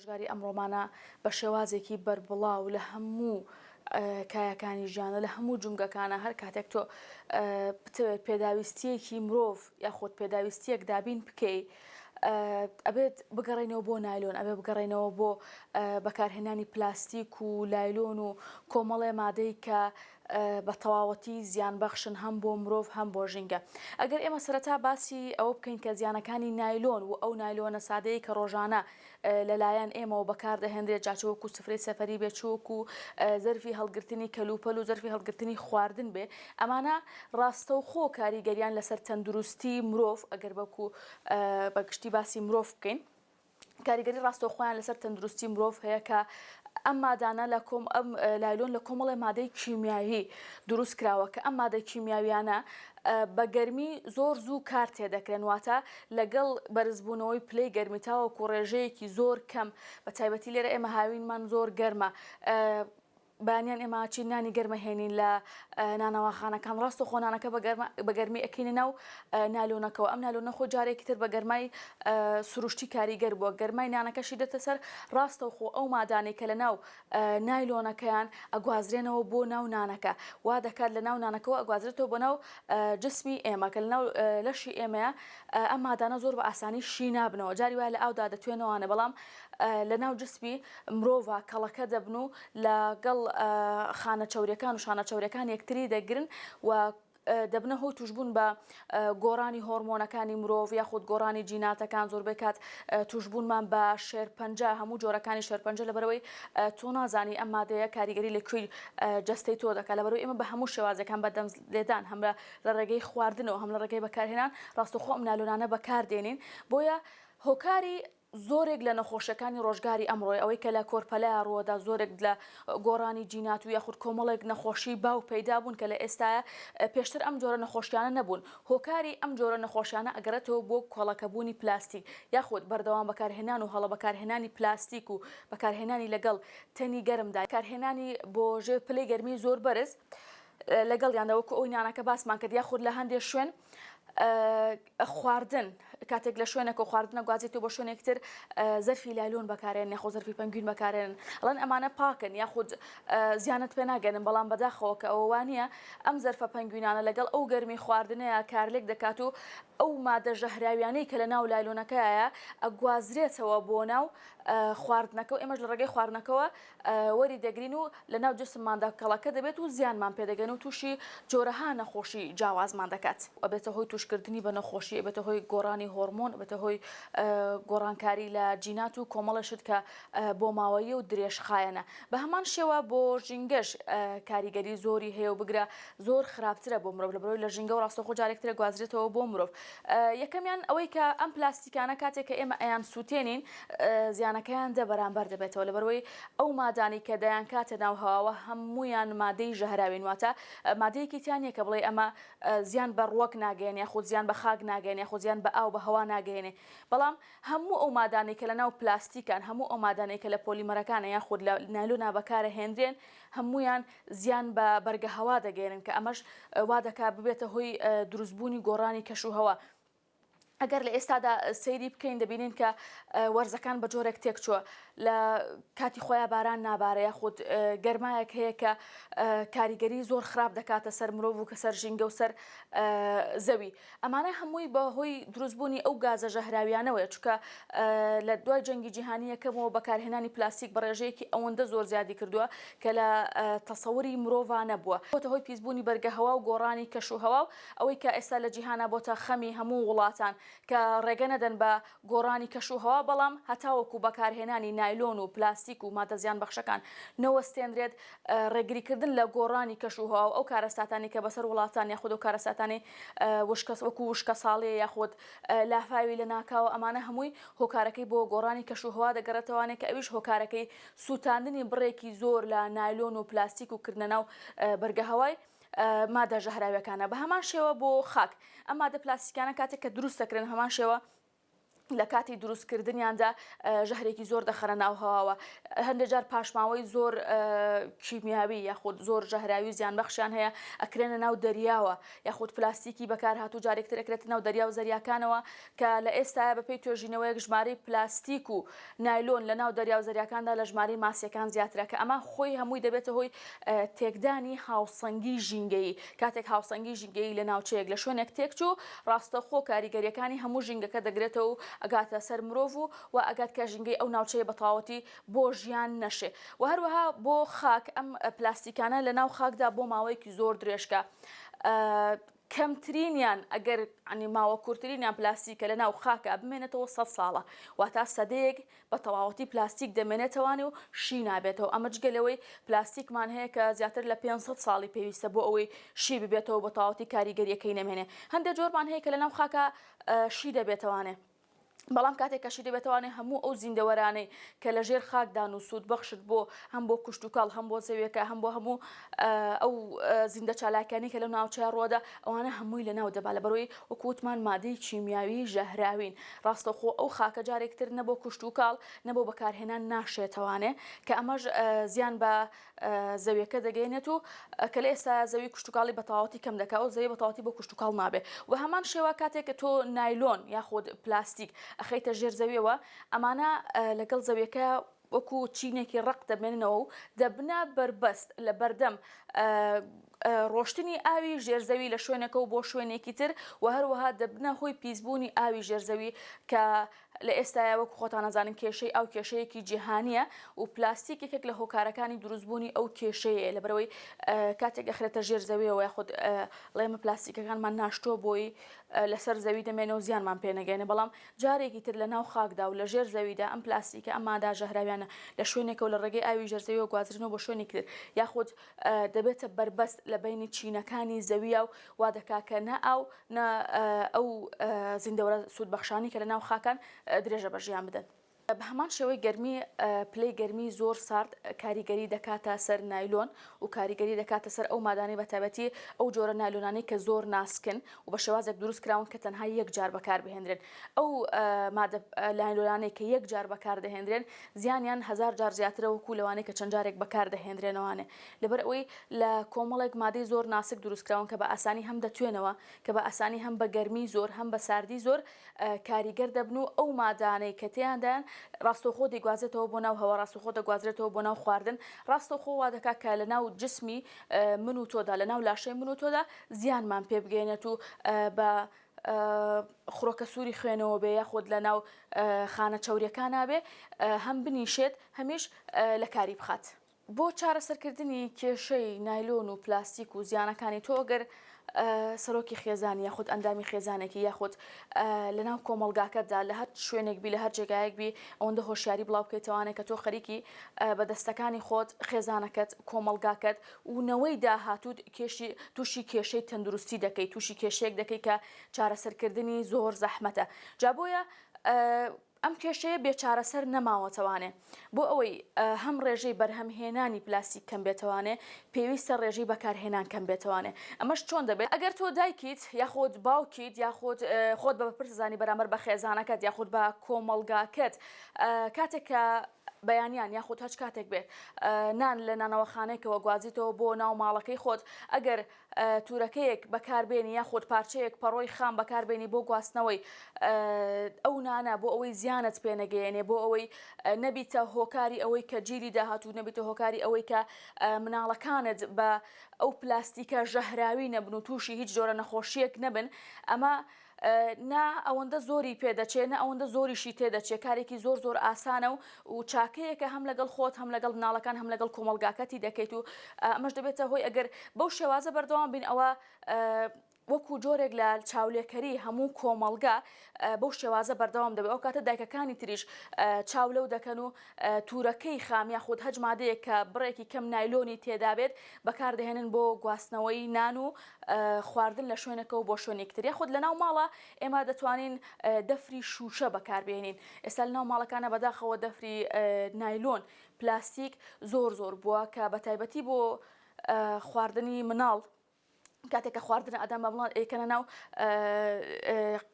ڕۆژگاری ئەمڕۆمانە بە شێوازێکی بربڵاو لە هەموو کایەکانی ژیانە لە هەموو جونگەکانە هەر کاتێک تۆ بتەوێت پێداویستیەکی مرۆڤ یاخۆت پێداویستیەک دابین بکەیت ئەبێت بگەڕێنەوە بۆ نایلۆن ئەبێ بگەڕێنەوە بۆ بەکارهێنانی پلاستیک و لایلۆن و کۆمەڵێ مادەی کە بە تەواوەتی زیان بەخشن هەم بۆ مرۆڤ هەم بۆ ژینگە. ئەگەر ئێمە سەرەتا باسی ئەوە بکەین کە زیانەکانی نایلۆن و ئەو نایلۆنە سادەیە کە ڕۆژانە لەلایەن ئێمەوە بەکاردەهێنرێت جاچوەکو سفرەی سەفەری بێ چووەکو زەرفی هەڵگرتنی کەلوپەل و زەرفی هەڵگرتنی خواردن بێ ئەمانە ڕاستەوخۆ کاریگەریان لەسەر تەندروستی مرۆڤ ئەگەر بەکو بەگشتی باسی مرۆڤ بکەین کاریگەری ڕاستەوخۆیان لەسەر تەندروستی مرۆڤ هەیە کە ئەم مادانە لە ئەم لایلۆن لە کۆمەڵی مادەی کیمیایی دروست کراوە کە ئەم مادەی کیمیاویانە بە گەرمی زۆر زوو کار تێدەکرێن واتە لەگەڵ بەرزبوونەوەی پلەی گەرمیتاوەکو ڕێژەیەکی زۆر کەم بە تایبەتی لێرە ئێمە هاوینمان زۆر گەرمە بانیان ئێمە چی نانی گەرمەهێنین لە نانەواخانەکان ڕاستە خۆنانەکە بە گەرمی ئەکەینە ناو نالۆنەکەەوە ئەم نالۆنە خۆ جارێکی تر بە گەرمای سروشتی کاریگەر بووە گەرمای نانەکەشی دێتە سەر ڕاستە خۆ ئەو مادانێک کە لە ناو نایلۆنەکەیان ئەگوازرێنەوە بۆ ناو نانەکە وا دەکات لە ناو نانەکەەوە ئەگوازرێتەوە بۆ ناو جسمی ئێمە کە لە ناو لەشی ئێمەیە ئەم مادانە زۆر بە ئاسانی شی نابنەوە جاری وایە لە ئاودا دەتوێنەوەوانە بەڵام لە ناو جسمی مرۆڤ کەڵەکە دەبن و لەگەڵ خانە چەوریەکان و شانە چەوریەکان یەکتری دەگرن و دەبنە هۆی توشبوون بە گۆڕانی هۆرمۆنەکانی مرۆڤ یاخود گۆڕانی جیناتەکان زۆربەی کات توشبوونمان بە شێرپەنجە هەموو جۆرەکانی شێرپەنجە لەبەرەوەی تۆ نازانی ئەم مادەیە کاریگەری لەکوێی جەستەی تۆ دەکات لەبەرەوەی ئێمە بە هەموو شێوازەکان بەدەم لێدان هەم لە ڕێگەی خواردنەوە هەم لە ڕێگەی بەکارهێنان ڕاستەوخۆ ئەم نالۆنانە بەکاردێنین بۆیە هۆکاری زۆرێک لە نەخۆشیەکانی ڕۆژگاری ئەمڕۆی ئەوەی کە لە کۆرپەلای ڕۆدا زۆرێک لە گۆڕانی جینات و یاخود کۆمەڵێک نەخۆشی باو پەیدا بوون کە لە ئێستاە پێشتر ئەم جۆرە نەخۆشیانە نەبوون هۆکاری ئەم جۆرە نەخۆشیانە ئەگەرێتەوە بۆ کۆڵەکەبوونی پلاستیک یاخود بەردەوام بەکارهێنان و هەڵە بەکارهێنانی پلاستیک و بەکارهێنانی لەگەڵ تەنی گەرمدا کارهێنانی بۆ ژێر پلەی گەرمی زۆر بەرز لەگەڵ یاندەوەکو ئەوی نانەکە باسمان کرد یاخود لە هەندێک شوێن خواردن کاتێک لە شوێنێک و خواردنە گوازێتی بۆ شوێنێکتر زەرفی لایلۆن بەکارێن یاخۆ زەرفی پەنگوین بەکارێن ئەڵەن ئەمانە پاکن یاخود زیانت پێ ناگەنن بەڵام بەداخەوە کە ئەوە وانە ئەم زەرفە پەنگوینانە لەگەڵ ئەو گەرمی خواردنەیە کارلێک دەکات و ئەو مادە ژەهراویانەی کە لە ناو لایلۆنەکەیە ئەگوازرێتەوە بۆ ناو خواردنەکە و ئێمەش لە ڕێگەی خواردنەکەەوە وەری دەگرین و لە ناو جسمماندا کەڵەکە دەبێت و زیانمان پێدەگەن و تووشی جۆرەها نەخۆشی جیاوازمان دەکات ئەبێتە هۆی توشکردنی بە نەخۆشی ئەبێتە هۆی گۆڕانی هۆرمۆن بێتە هۆی گۆڕانکاری لە جینات و کۆمەڵەشت کە بۆ ماوەیە و درێژخایەنە بە هەمان شێوە بۆ ژینگەش کاریگەری زۆری هەیە و بگرە زۆر خراپترە بۆ مرۆڤ لەبەرەوەی لە ژینگە و ڕاستەخۆ جارێکترە گوازرێتەوە بۆ مرۆڤ یەکەمیان ئەوەی کە ئەم پلاستیکانە کاتێک کە ئێمە ئەیان سووتێنین زیانەکەیان بەرامبەر دەبێتەوە لەبەرەوەی ئەو مادانی کە دەیان کاتە ناو هەواوە هەمویان مادەی ژەهراوین واتە مادەیەکی تیانە کە بڵێ ئەمە زیان بە ڕوەک ناگەێن یاخود زیان بە خاک ناگەێن یاخود زیان بە ئاو بە هەوا ناگەێنێ بەڵام هەموو ئەو مادانێک کە لە ناو پلاستیکان هەموو ئەو مادانێک کە لە پۆلیمەرەکانە یاخود لە نایلۆنا بەکارە هێنرێن هەمویان زیان بە بەرگە هەوا دەگەێنن کە ئەمەش وا دەکات ببێتە هۆی دروستبوونی گۆڕانی کەش و هەوا ئەگەر لە ئێستادا سەیری بکەین دەبینین کە وەرزەکان بە جۆرێک تێک چووە لە کاتی خۆیان باران نابارە یاخود گەرمایەک هەیە کە کاریگەری زۆر خراپ دەکاتە سەر مرۆڤ و کە سەر ژینگە و سەر زەوی ئەمانە هەمووی بە هۆی دروستبوونی ئەو گازە ژەهراویانەوەیە چونکە لە دوای جەنگی جیهانی یەکەمەوە بەکارهێنانی پلاستیک بە ڕێژەیەکی ئەوەندە زۆر زیادی کردووە کە لە تەسەوری مرۆڤ نەبووە بۆتە هۆی پیسبوونی بەرگە هەوا و گۆڕانی کەش و هەوا و ئەوەی کە ئێستا لە جیهانە بۆتە خەمی هەموو وڵاتان کە ڕێگە نەدەن بە گۆڕانی کەش و هەوا بەڵام هەتاوەکو بەکارهێنانی نایلۆن و پلاستیک و مادە زیان بەخشەکان نەوەستێنرێت ڕێگریکردن لە گۆڕانی کەش و هەوا و ئەو کارەساتانی کە بەسەر وڵاتان یاخود و کارەساتانی وەکو وشکە ساڵێ یاخود لافاوی لە ناکاوە ئەمانە هەمووی هۆکارەکەی بۆ گۆڕانی کەش و هەوا دەگەڕێتەوانێت کە ئەویش هۆکارەکەی سووتاندنی بڕێکی زۆر لە نایلۆن و پلاستیک و کردنە ناو بەرگە هەوای مادە ژەهراویەکانە بە هەمان شێوە بۆ خاک ئەم مادە پلاستیکانە کاتێک کە دروست دەکرێن هەمان شێوە لە کاتی دروستکردنیاندا ژەهرێکی زۆر دەخەرە ناو هەواوە. هەندێک جار پاشماوەی زۆر کیمیاوی یاخود زۆر ژەهراوی زیانبەخشیان هەیە ئەکرێنە ناو دەریاوە، یاخود پلاستیکی بەکار هاتوو جارێکتر ئەکرێتە ناو دەریا و زەریاکانەوە کە لە ئێستاە بەپێی توێژینەوەیەک ژمارەی پلاستیک و نایلۆن لە ناو دەریا و زەریاکاندا لە ژمارەی ماسیەکان زیاترە کە ئەمە خۆی هەمووی دەبێتە هۆی تێکدانی هاوسەنگی ژینگەیی. کاتێک هاوسەنگی ژینگەیی لە ناوچەیەک لە شوێنێک تێکچوو ڕاستەخۆ کاریگەریەکانی هەموو ژینگەکە دەگرێتەوە و ئەگاتە سەر مرۆڤ و ئەگات کە ژینگەی ئەو ناوچەیە بە تەواوەتی بۆ ژیان نەشێ. و هەروەها بۆ خاک ئەم پلاستیکانە لە ناو خاکدا بۆ ماوەیەکی زۆر درێژکە کەمترینیان ئەگەر ئەنی ماوە کورتترینیان پلاستیکە لە ناو خاکە بمێنێتەوە 100 ساڵە واتە سەدەیەک بە تەواوەتی پلاستیک دەمێنێتەوانێ و شی نابێتەوە. ئەمە جگەلەوەی پلاستیکمان هەیە کە زیاتر لە 500 ساڵی پێویستە بۆ ئەوەی شی ببێتەوە بە تەواوەتی کاریگەریەکەی نەمێنێ. هەندێک جۆرمان هەیە کە لە ناو خاکە شی دەبێتەوانێ، بەڵام کاتێک کەشی دەبێتوانێت هەموو ئەو زیندەوەرانەی کە لە ژێر خاکدان و سوود بەخشت بۆ هەم بۆ کوشت و کاڵ هەم بۆ زەویەکە هەم بۆ هەموو ئەو زیندە چالاکانی کە لەو ناوچەیە ڕۆدا ئەوانە هەمووی لە ناو دەبا لە بەرەوەی وەکووتمان مادەی کیمیاوی ژەهراوین. ڕاستەخۆ ئەو خاکە جارێکتر نەبۆ کوشت و کاڵ نەبوو بەکارهێنان ناشێتەوانێ کە ئەمەش زیان بە زەویەکە دەگەێنێت و کە لە ئێستا زەوی کوشت و کاڵی بە تەواوەتی کەم دەکات و زەوی بە تەواوەتی بۆ کوشت و کاڵ نابێ. و هەمان شێوە کاتێک کە تۆ نایلۆن یاخود پلاستیک ئەخەیتە ژێر زەویەوە ئەمانە لەگەڵ زەویەکە وەکو چینێکی ڕق دەبێننەوە و دەبنە بربەست لە بەردەم ڕۆشتنی ئاوی ژێرزەوی لە شوێنەکە و بۆ شوێنێکی تر و هەروەها دەبنە هۆی پیسبوونی ئاوی ژێرزەوی کە لە ئێستاە وەکو خۆتان نەزانن کێشەی ئەو کێشەیەکی جیهانیە و پلاستیک یەکێک لە هۆکارەکانی دروستبوونی ئەو کێشەیە لە بەرەوەی کاتێک ئەخرێتە ژێر زەویەوە یاخود لێمە پلاستیکەکانمان ناشتۆ بۆی لەسەر زەوی دەمێنەوە زیانمان پێنەگەێنێ. بەڵام جارێکی تر لە ناو خاکدا و لە ژێر زەویدا ئەم پلاستیکە ئەم مادا ژەهراویانە لە شوێنێکە و لە ڕێگەی ئاوی ژێرزەویەوە گوازرنەوە بۆ شوێنی کرد یاخود دەبێتە بربەست لە بینی چینەکانی زەویە و وا دەکا کە نە ئاو نە ئەو زیندەوەرە سوودبەخشانی کە لە ناو خاکان درێژە بەژیان بدەن. بە هەمان شێوەی گەرمی پلەی گەرمی زۆر سارد کاریگەری دەکاتە سەر نایلۆن و کاریگەری دەکاتە سەر ئەو مادانەی بەتایبەتی ئەو جۆرە نایلۆنانەی کە زۆر ناسکن و بە شێوازێک دروست کراون کە تەنها یەک جار بەکار بهێنرێن. ئەو مادە نایلۆنانەی کە یەک جار بەکار دەهێنرێن زیانیان 1000 جار زیاترە وەکو لەوانەیە کە چەند جارێک بەکار دەهێنرێنەوانێ. لەبەر ئەوەی لە کۆمەڵێک مادەی زۆر ناسک دروست کراون کە بە ئاسانی هەم دەتوێنەوە کە بە ئاسانی هەم بە گەرمی زۆر هەم بە ساردی زۆر کاریگەر دەبن و ئەو مادانەی کە تیاندان ڕاستەوخۆ دەگوازێتەوە بۆ ناو هەوا ڕاستەخۆ دەگوازرێتەوە بۆ ناو خواردن ڕاستەخۆ وا دەکات کە لە ناو جسمی من و تۆدا لە ناو لاشەی من و تۆدا زیانمان پێ بگەێنێت و بە خڕۆکە سووری خوێنەوە بێ یاخود لە ناو خانە چەوریەکان نابێ هەم بنیشێت هەمیش لە کاری بخات. بۆ چارەسەرکردنی کێشەی نایلۆن و پلاستیک و زیانەکانی تۆ گەر سەرۆکی خێزانی یاخود ئەندامی خێزانێکی یاخود لەناو کۆمەلگاکەتدا لە هەر شوێنێک بی لە هەر جێگایەک بی ئەوەندە هۆشیاری بڵاو بکەیتەوانێت کە تۆ خەریکی بەدەستەکانی خۆت خێزانەکەت کۆمەلگاکەت و نەوەی داهاتوو تووشی کێشەی تەندروستی دەکەیت تووشی کێشەیەک دەکەی کە چارەسەرکردنی زۆر زەحمەتە. جا بۆیە ئەم کێشەیە بێچارەسەر نەماوەتەوانێ بۆ ئەوەی هەم ڕێژەی بەرهەمهێنانی پلاستیک کەم بێتەوانێ پێویستە ڕێژەی بەکارهێنان کەم بێتەوانێ. ئەمەش چۆن دەبێت ئەگەر تۆ دایکیت یاخود باوکیت یاخود خۆت بە بەپرسزانی بەرامبەر بە خێزانەکەت یاخود بە کۆمەلگاکەت کاتێک کە بەیانیان یاخود هەچ کاتێک بێت نان لە نانەوەخانەیەکەوە گوازیتەوە بۆ ناو ماڵەکەی خۆت ئەگەر تورەکەیەک بەکاربێنی یاخود پارچەیەک پەڕۆی خام بەکاربێنی بۆ گواستنەوەی ئەو نانە بۆ ئەوەی زیانت پێنەگەیەنێ بۆ ئەوەی نەبیتە هۆکاری ئەوەی کە گیری داهاتوو نەبیتە هۆکاری ئەوەی کە مناڵەکانت بە ئەو پلاستیکە ژەهراوی نەبن و تووشی هیچ جۆرە نەخۆشیەک نەبن ئەمە نا ئەوەندە زۆری پێدەچێت نە ئەوەندە زۆریشی تێدەچێت کارێکی زۆر زۆر ئاسانە و چاکەیەکە هەم لەگەڵ خۆت هەم لەگەڵ مناڵەکان هەم لەگەڵ کۆمەلگاکەتی دەکەیت و ئەمەش دەبێتە هۆی ئەگەر بەو شێوازە بەردەوام بین ئەوە وەکو جۆرێک لە چاولێکەری هەموو کۆمەلگا بەو شێوازە بەردەوام دەبێت. ئەو کاتە دایکەکانی تریش چاولەو دەکەن و تورەکەی خامیە خودت هەج مادەیە کە بڕێکی کەم نایلۆنی تێدا بێت بەکاردەهێنن بۆ گواستنەوەی نان و خواردن لە شوێنەکە و بۆ شوێنێکتر یاخود لە ناو ماڵە ئێمە دەتوانین دەفری شوشە بەکاربێنین. ئێستا لە ناو ماڵەکانە بەداخەوە دەفری نایلۆن پلاستیک زۆر زۆر بووە کە بە تایبەتی بۆ خواردنی مناڵ کاتێک کە خواردنە ئەدەم بە بڵان ئەیکەنە ناو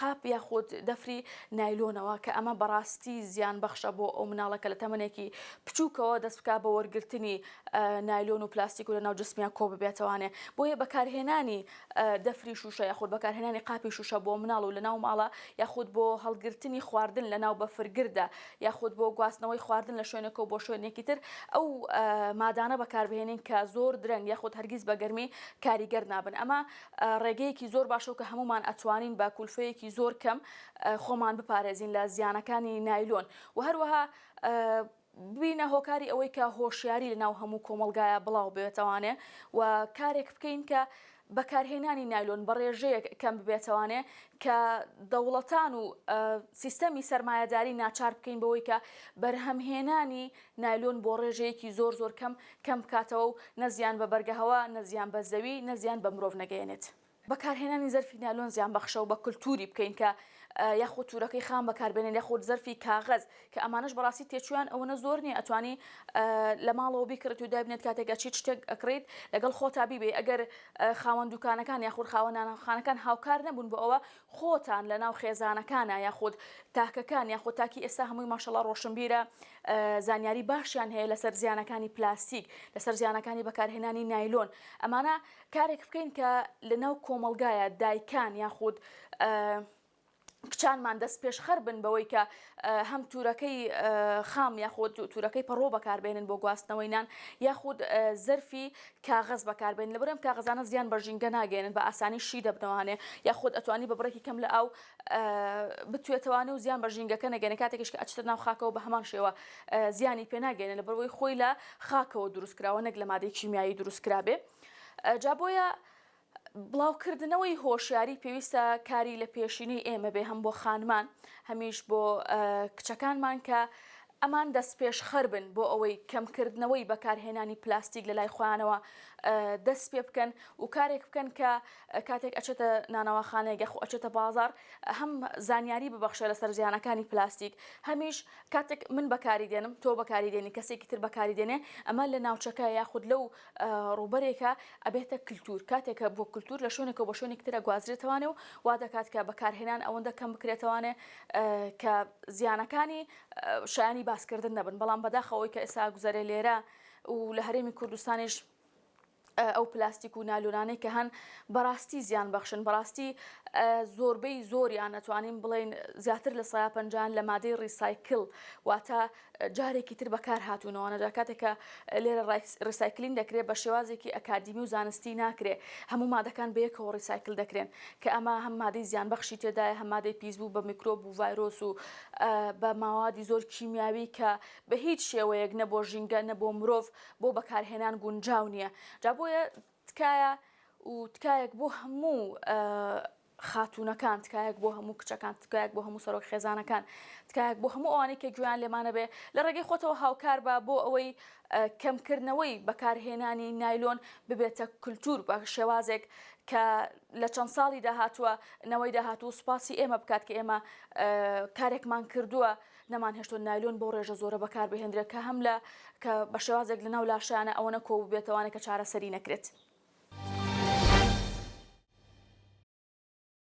قاپ یاخود دەفری نایلۆنەوە کە ئەمە بەڕاستی زیان بەخشە بۆ ئەو مناڵەکە لە تەمەنێکی بچووکەوە دەست بکات بە وەرگرتنی نایلۆن و پلاستیک و لە ناو جسمیان کۆ ببێتەوانێ. بۆیە بەکارهێنانی دەفری شوشە یاخود بەکارهێنانی قاپی شوشە بۆ مناڵ و لە ناو ماڵە یاخود بۆ هەڵگرتنی خواردن لە ناو بەفرگردا یاخود بۆ گواستنەوەی خواردن لە شوێنێکە و بۆ شوێنێکی تر ئەو مادانە بەکاربهێنین کە زۆر درەنگ یاخود هەرگیز بە گەرمی کاریگەر نابن. ئەمە ڕێگەیەکی زۆر باشە و کە هەمومان ئەتوانین بە کولفەیەکی زۆر کەم خۆمان بپارێزین لە زیانەکانی نایلۆن و هەروەها بینە هۆکاری ئەوەی کە هۆشیاری لە ناو هەموو کۆمەلگایە بڵاو بێتوانێ و کارێک بکەین کە بەکارهێنانی نایلۆن بە ڕێژەیەک کەم ببێتوانێ کە دەوڵەتان و سیستەمی سەرمایەداری ناچار بکەین بەوەی کە بەرهەمهێنانی نایلۆن بۆ ڕێژەیەکی زۆر زۆر کەم بکاتەوە و نەزیان بە بەرگەهەوە نەزیان بە زەوی نەزیان بە مرۆڤ نەگەێنێت. بەکارهێنانی زەرفی نایلۆن زیان بەخشە و بە کولتوری بکەین کە یاخود تورەکەی خام بەکاربێنێن یاخود زەرفی کاغەز کە ئەمانش بەڕاستی تێچویان ئەوەنە زۆر نییە ئەتوانی لە ماڵەوە بیکڕێت و دابنێت کاتێکە چیت شتێک ئەکڕیت لەگەڵ خۆتا بیبێ ئەگەر خاوەن دوکانەکان یاخود خاوەنخانەکان هاوکار نەبوون بۆ ئەوە خۆتان لە ناو خێزانەکانە یاخود تاکەکان یاخود تاکی ئێستا هەمووی ماشەڵڵا ڕۆشنبیرە زانیاری باشیان هەیە لەسەر زیانەکانی پلاستیک لەسەر زیانەکانی بەکارهێنانی نایلۆن. ئەمانە کارێک بکەین کە لە ناو کۆمەلگایە دایکان یاخود کچانمان دەست پێشخەر بن بەوەی کە هەم تورەکەی خام یاخود تورەکەی پەڕۆ بەکاربێنن بۆ گواستنەوەی نان یاخود زەرفی کاغەز بەکاربێنن لەبەرم کاغەزانە زیان بە ژینگە ناگەێنن بە ئاسانی شی دەبنەوانێ یاخود ئەتوانی بە بڕێکی کەم لە ئاو بتوێتەوانێ و زیان بە ژینگەکە نەگەێنێ کاتێکش کە ئەچتە ناو خاکەوە بە هەمان شێوە زیانی پێ ناگەێنێ لەبەرەوەی خۆی لە خاکەوە دروستکراوە نەک لە مادەی کیمیایی دروستکرابێ. جا بۆیە بڵاوکردنەوەی هۆشیاری پێویستە کاری لە پێشینەی ئێمە بێ هەم بۆ خانمان هەمیش بۆ کچەکانمان کە ئەمان دەست پێشخەر بن بۆ ئەوەی کەمکردنەوەی بەکارهێنانی پلاستیک لە لای خۆیانەوە دەست پێ بکەن و کارێک بکەن کە کاتێک ئەچێتە نانەوەخانەیەک یاخۆ ئەچێتە بازار هەم زانیاری ببەخشە لەسەر زیانەکانی پلاستیک هەمیش کاتێک من بەکاری دێنم تۆ بەکاری دێنی کەسێکی تر بەکاری دێنێ ئەمە لە ناوچەکە یاخود لەو ڕوبەرێکە ئەبێتە کللتور کاتێکە بۆ کللتور لە شوێنێکە بۆ شوێنێک ترە گوازرێتوانێ و وا دەکات کە بەکارهێنان ئەوەندە کەم بکرێتوانێ کە زیانەکانی شایانی باسکردن نەبن. بەڵام بەداخەوەی کە ئێستا گوزەرێ لێرە و لە هەرێمی کوردستانیش ئەو پلاستیک و نایلۆنانەی کە هەن بەڕاستی زیان بەخشن بەڕاستی زۆربەی زۆریان ئەتوانین بڵێن زیاتر لە 150 لە مادەی ڕیسایکل واتە جارێکی تر بەکار هاتوونەوە نەجا کاتێکە لێرە ڕیسایکلین دەکرێت بە شێوازێکی ئەکادمی و زانستی ناکرێت هەموو مادەکان بەیەکەوە ڕیسایکل دەکرێن کە ئەمە هەم مادەی زیان بەخشی تێدایە هەم مادەی پیسبوو بە میکرۆب و ڤایرۆس و بە ماوادی زۆر کیمیاوی کە بە هیچ شێوەیەک نە بۆ ژینگە نە بۆ مرۆڤ بۆ بەکارهێنان گونجاو نییە. جا بۆیە تکایە و تکایەک بۆ هەموو خاتونەکان تکایەک بۆ هەموو کچەکان تکایەک بۆ هەموو سەرۆک خێزانەکان تکایەک بۆ هەموو ئەوانەی کە گویان لێمانە بێ لە ڕێگەی خۆتەوە هاوکار بە بۆ ئەوەی کەمکردنەوەی بەکارهێنانی نایلۆن ببێتە کولتور بە شێوازێک کە لە چەند ساڵی داهاتووە نەوەی داهاتوو سوپاسی ئێمە بکات کە ئێمە کارێکمان کردووە نەمان هێشتۆ نایلۆن بۆ ڕێژە زۆرە بەکار بهێنرێت کە هەم لە کە بە شێوازێک لە ناو لاشانە ئەوەنە کۆ ببێتەوانێت کە چارەسەری نەکرێت.